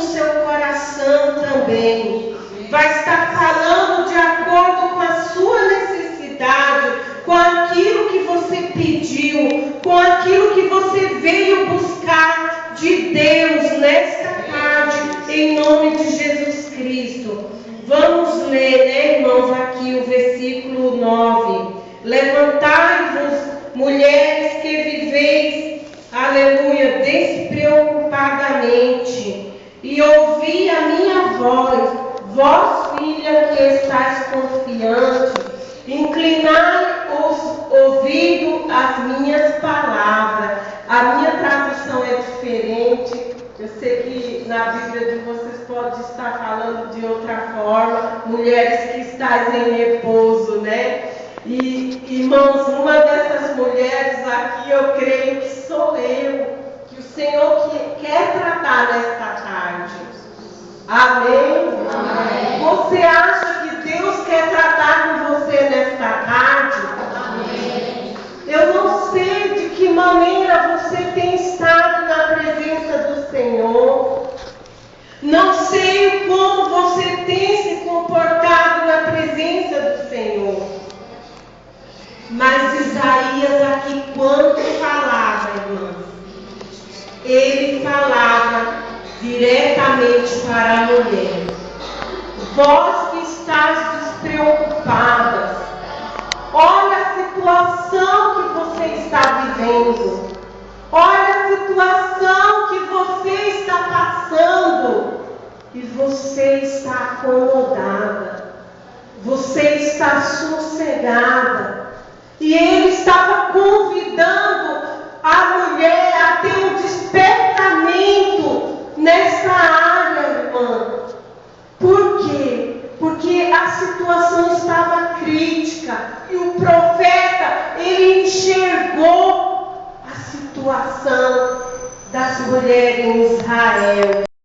seu coração também. Vai estar falando de acordo com a sua necessidade, com aquilo que você pediu, com aquilo que você veio buscar de Deus nesta tarde, em nome de Jesus Cristo. Vamos ler, né, irmãos, aqui o versículo 9. Levantai-vos, mulheres que viveis, aleluia, despreocupadamente, e ouvi a minha voz, vós, filha, que estáis confiante, inclinai os ouvidos às minhas palavras. A minha tradução é diferente. Eu sei que na Bíblia de vocês pode estar falando de outra forma. Mulheres que estáis em repouso, né? E, irmãos, uma dessas mulheres aqui, eu creio que sou eu, que o Senhor quer tratar nesta tarde. Amém? Amém. Você acha que Deus quer tratar com você nesta tarde? Amém. Eu não sei de que maneira você tem estado na presença do Senhor. Não sei como você tem se comportado na presença do Senhor. Mas Isaías aqui, quando falava, irmãs, ele falava diretamente para a mulher. Vós que estáis despreocupadas, olha a situação que você está vivendo, olha a situação que você está passando, e você está acomodada, você está sossegada. E ele estava convidando a mulher a ter um despertamento nessa área, irmã. Por quê? Porque a situação estava crítica. E o profeta, ele enxergou a situação das mulheres em Israel.